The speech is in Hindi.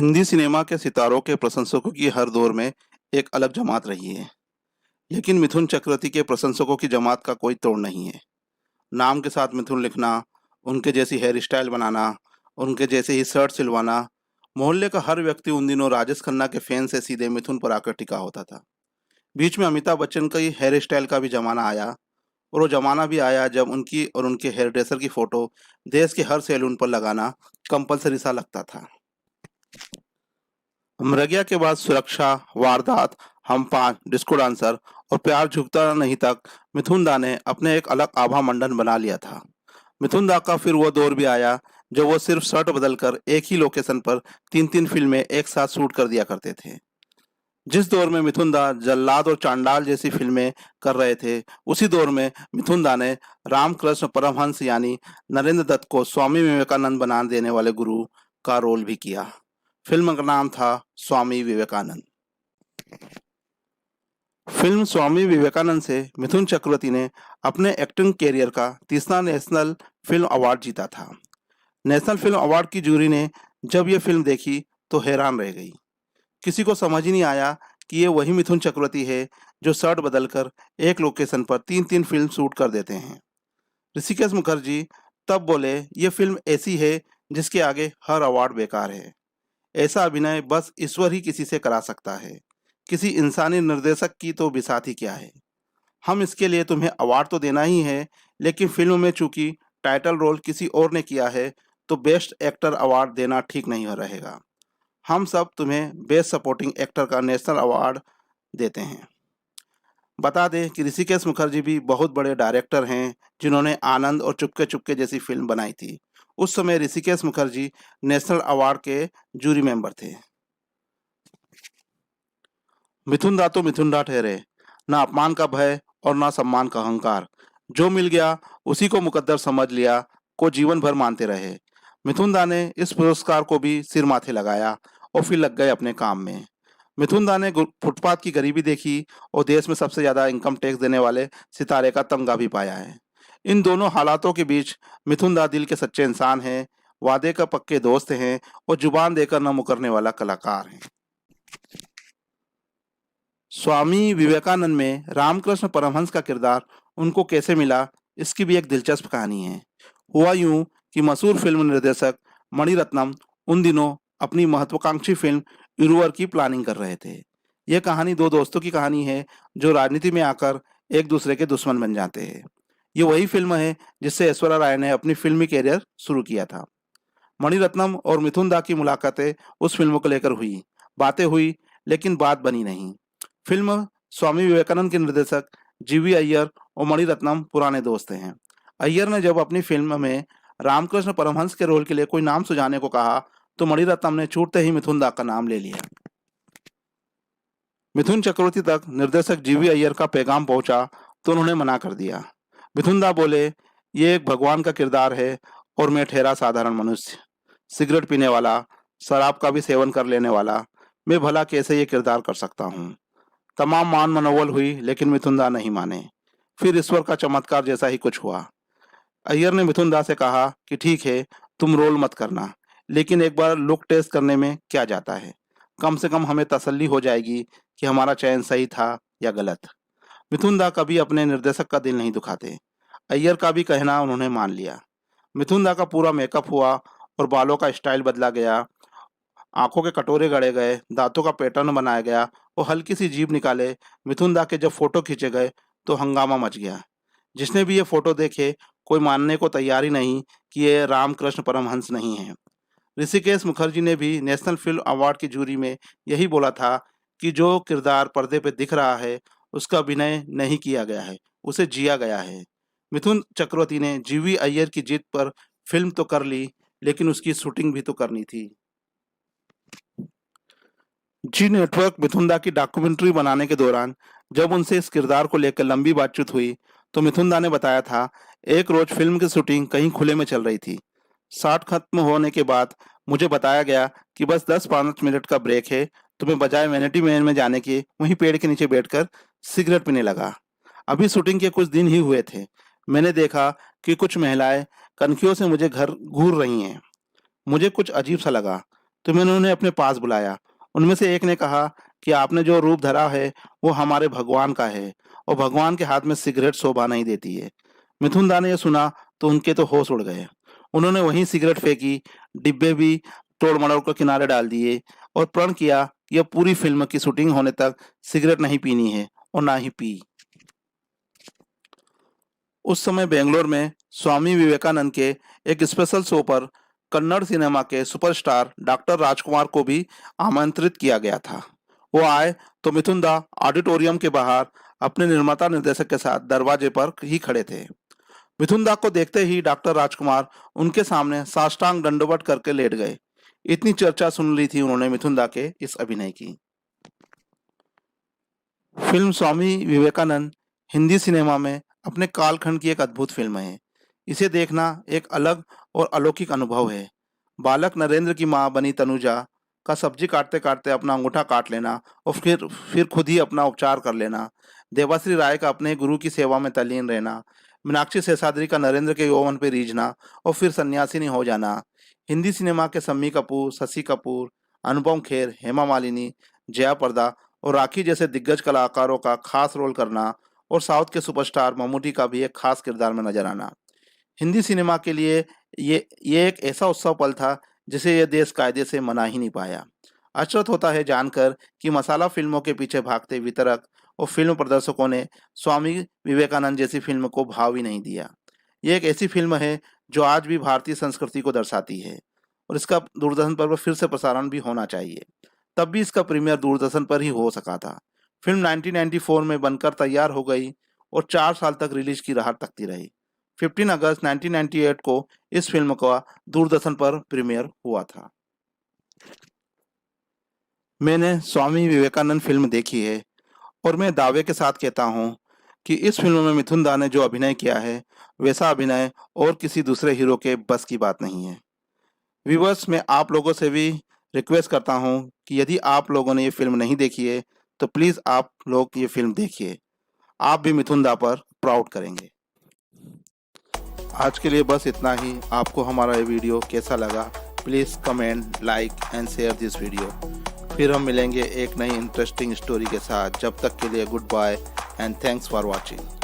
हिंदी सिनेमा के सितारों के प्रशंसकों की हर दौर में एक अलग जमात रही है। लेकिन मिथुन चक्रवर्ती के प्रशंसकों की जमात का कोई तोड़ नहीं है। नाम के साथ मिथुन लिखना, उनके जैसी हेयर स्टाइल बनाना, उनके जैसे ही शर्ट सिलवाना, मोहल्ले का हर व्यक्ति उन दिनों राजेश खन्ना के फैन से सीधे मिथुन पर आकर टिका होता था। बीच में अमिताभ बच्चन का ही हेयर स्टाइल का भी जमाना आया, और वो जमाना भी आया जब उनकी और उनके हेयर ड्रेसर की फोटो देश के हर सैलून पर लगाना कंपलसरी सा लगता था। मृगया के बाद सुरक्षा, वारदात, हम पांच, डिस्को डांसर और प्यार झुकता नहीं तक मिथुन दा ने अपने एक अलग आभा मंडन बना लिया था। मिथुन दा का फिर वो दौर भी आया जब वो सिर्फ शर्ट बदलकर एक ही लोकेशन पर तीन तीन फिल्में एक साथ शूट कर दिया करते थे। जिस दौर में मिथुन दा जल्लाद और चांडाल जैसी फिल्में कर रहे थे, उसी दौर में मिथुन दा ने रामकृष्ण परमहंस यानी नरेंद्र दत्त को स्वामी विवेकानंद बना देने वाले गुरु का रोल भी किया। फिल्म का नाम था स्वामी विवेकानंद। फिल्म स्वामी विवेकानंद से मिथुन चक्रवर्ती ने अपने एक्टिंग कैरियर का तीसरा नेशनल फिल्म अवार्ड जीता था। नेशनल फिल्म अवार्ड की जूरी ने जब ये फिल्म देखी तो हैरान रह गई। किसी को समझ ही नहीं आया कि ये वही मिथुन चक्रवर्ती है जो शर्ट बदलकर एक लोकेशन पर तीन तीन फिल्म शूट कर देते हैं। ऋषिकेश मुखर्जी तब बोले, ये फिल्म ऐसी है जिसके आगे हर अवार्ड बेकार है। ऐसा अभिनय बस ईश्वर ही किसी से करा सकता है। किसी इंसानी निर्देशक की तो बिसात ही क्या है। हम इसके लिए तुम्हें अवार्ड तो देना ही है, लेकिन फिल्म में चूंकि टाइटल रोल किसी और ने किया है तो बेस्ट एक्टर अवार्ड देना ठीक नहीं हो रहेगा। हम सब तुम्हें बेस्ट सपोर्टिंग एक्टर का नेशनल अवार्ड देते हैं। बता दें कि ऋषिकेश मुखर्जी भी बहुत बड़े डायरेक्टर हैं जिन्होंने आनंद और चुपके चुपके जैसी फिल्म बनाई थी। उस समय ऋषिकेश मुखर्जी नेशनल अवार्ड के जूरी मेंबर थे। मिथुन दा तो मिथुन दा ठहरे, ना अपमान का भय और ना सम्मान का अहंकार। जो मिल गया उसी को मुकद्दर समझ लिया, को जीवन भर मानते रहे। मिथुन दा ने इस पुरस्कार को भी सिर माथे लगाया और फिर लग गए अपने काम में। मिथुन दा ने फुटपाथ की गरीबी देखी और देश में सबसे ज्यादा इनकम टैक्स देने वाले सितारे का तमगा भी पाया है। इन दोनों हालातों के बीच मिथुन दा दिल के सच्चे इंसान हैं, वादे का पक्के दोस्त हैं और जुबान देकर न मुकरने वाला कलाकार हैं। स्वामी विवेकानंद में रामकृष्ण परमहंस का किरदार उनको कैसे मिला, इसकी भी एक दिलचस्प कहानी है। हुआ यूं कि मशहूर फिल्म निर्देशक मणिरत्नम उन दिनों अपनी महत्वाकांक्षी फिल्म इरुवर की प्लानिंग कर रहे थे। यह कहानी दो दोस्तों की कहानी है जो राजनीति में आकर एक दूसरे के दुश्मन बन जाते हैं। ये वही फिल्म है जिससे ऐश्वर्या राय ने अपनी फिल्मी कैरियर शुरू किया था। मणिरत्नम और मिथुन दा की मुलाकातें उस फिल्म को लेकर हुई, बातें हुई, लेकिन बात बनी नहीं। फिल्म स्वामी विवेकानंद के निर्देशक जीवी अय्यर और मणिरत्नम पुराने दोस्त हैं। अय्यर ने जब अपनी फिल्म में रामकृष्ण परमहंस के रोल के लिए कोई नाम सुझाने को कहा तो मणिरत्नम ने छूटते ही मिथुन दा का नाम ले लिया। मिथुन चक्रवर्ती तक निर्देशक जीवी अय्यर का पैगाम पहुंचा तो उन्होंने मना कर दिया। मिथुन दा बोले, ये एक भगवान का किरदार है और मैं ठहरा साधारण मनुष्य, सिगरेट पीने वाला, शराब का भी सेवन कर लेने वाला, मैं भला कैसे ये किरदार कर सकता हूँ। तमाम मान मनोवल हुई लेकिन मिथुन दा नहीं माने। फिर ईश्वर का चमत्कार जैसा ही कुछ हुआ। अय्यर ने मिथुन दा से कहा कि ठीक है, तुम रोल मत करना, लेकिन एक बार लुक टेस्ट करने में क्या जाता है। कम से कम हमें तसल्ली हो जाएगी कि हमारा चयन सही था या गलत। मिथुन दा कभी अपने निर्देशक का दिल नहीं दुखाते। अय्यर का भी कहना उन्होंने मान लिया। मिथुन दा का पूरा मेकअप हुआ और बालों का स्टाइल बदला गया, आंखों के कटोरे गड़े गए, दांतों का पैटर्न बनाया गया और हल्की सी जीभ निकाले मिथुन दा के जब फोटो खींचे गए तो हंगामा मच गया। जिसने भी ये फोटो देखे कोई मानने को तैयार ही नहीं कि ये रामकृष्ण परमहंस नहीं है। ऋषिकेश मुखर्जी ने भी नेशनल फिल्म अवार्ड की जूरी में यही बोला था कि जो किरदार पर्दे पे दिख रहा है उसका अभिनय नहीं किया गया है, उसे जिया गया है। मिथुन चक्रवर्ती ने जीवी अय्यर की जीत पर फिल्म तो कर ली, लेकिन उसकी शूटिंग भी तो करनी थी। जी नेटवर्क मिथुन दा की डॉक्यूमेंट्री बनाने के दौरान जब उनसे इस किरदार को लेकर लंबी बातचीत हुई तो मिथुन दा ने बताया था, एक रोज फिल्म की शूटिंग कहीं खुले में चल रही थी। शॉट खत्म होने के बाद मुझे बताया गया कि बस 10-5 मिनट का ब्रेक है, तो मैं बजाय वैनिटी मैन में जाने के वहीं पेड़ के नीचे बैठकर सिगरेट पीने लगा। अभी शूटिंग के कुछ दिन ही हुए थे। मैंने देखा कि कुछ महिलाएं कनखियों से मुझे घर घूर रही हैं। मुझे कुछ अजीब सा लगा। तो मैंने उन्हें अपने पास बुलाया। उनमें से एक ने कहा कि आपने जो रूप धरा है वो हमारे भगवान का है और भगवान के हाथ में सिगरेट शोभा नहीं देती है। मिथुन दा ने यह सुना तो उनके तो होश उड़ गए। उन्होंने वहीं सिगरेट फेंकी, डिब्बे भी तोड़ मरोड़ कर किनारे डाल दिए और प्रण किया कि अब पूरी फिल्म की शूटिंग होने तक सिगरेट नहीं पीनी है और ना ही पी। उस समय बेंगलोर में स्वामी विवेकानंद के एक स्पेशल शो पर कन्नड़ सिनेमा के सुपरस्टार डॉक्टर राजकुमार को भी आमंत्रित किया गया था। वो आए तो मिथुन दा ऑडिटोरियम के बाहर अपने निर्माता निर्देशक के साथ दरवाजे पर ही खड़े थे। मिथुन दा को देखते ही डॉक्टर राजकुमार उनके सामने साष्टांग दंडवत करके लेट गए। इतनी चर्चा सुन ली थी उन्होंने मिथुन दा के इस अभिनय की। फिल्म स्वामी विवेकानंद हिंदी सिनेमा में अपने कालखंड की एक अद्भुत फिल्म है। इसे देखना एक अलग और अलौकिक अनुभव है। बालक नरेंद्र की मां बनी तनुजा का सब्जी काटते काटते अपना अंगूठा काट लेना और फिर खुद ही अपना उपचार कर लेना, देवाश्री राय का अपने गुरु की सेवा में तल्लीन रहना, मीनाक्षी शेषाद्री का नरेंद्र के यौवन पर रीझना और फिर सन्यासिनी हो जाना, हिंदी सिनेमा के शम्मी कपूर, शशि कपूर, अनुपम खेर, हेमा मालिनी, जया प्रदा और राखी जैसे दिग्गज कलाकारों का खास रोल करना और साउथ के सुपरस्टार मम्मूटी का भी एक खास किरदार में नजर आना। हिंदी सिनेमा के लिए ये एक ऐसा उत्सव पल था जिसे यह देश कायदे से मना ही नहीं पाया। अचरज होता है जानकर कि मसाला फिल्मों के पीछे भागते वितरक और फिल्म प्रदर्शकों ने स्वामी विवेकानंद जैसी फिल्म को भाव ही नहीं दिया। ये एक ऐसी फिल्म है जो आज भी भारतीय संस्कृति को दर्शाती है और इसका दूरदर्शन पर फिर से प्रसारण भी होना चाहिए। तब भी इसका प्रीमियर दूरदर्शन पर ही हो सका था। फिल्म 1994 में बनकर तैयार हो गई और 4 साल तक रिलीज की राह तकती रही। 15 अगस्त 1998 को इस फिल्म का दूरदर्शन पर प्रीमियर हुआ था। मैंने स्वामी विवेकानंद फिल्म देखी है और मैं दावे के साथ कहता हूँ कि इस फिल्म में मिथुन दा ने जो अभिनय किया है वैसा अभिनय और किसी दूसरे हीरो के बस की बात नहीं है। व्यूवर्स, मैं आप लोगों से भी रिक्वेस्ट करता हूँ कि यदि आप लोगों ने ये फिल्म नहीं देखी है तो प्लीज़ आप लोग ये फिल्म देखिए। आप भी मिथुन दा पर प्राउड करेंगे। आज के लिए बस इतना ही। आपको हमारा ये वीडियो कैसा लगा please comment, like and share this video. फिर हम मिलेंगे एक नई इंटरेस्टिंग स्टोरी के साथ। जब तक के लिए goodbye and thanks for watching.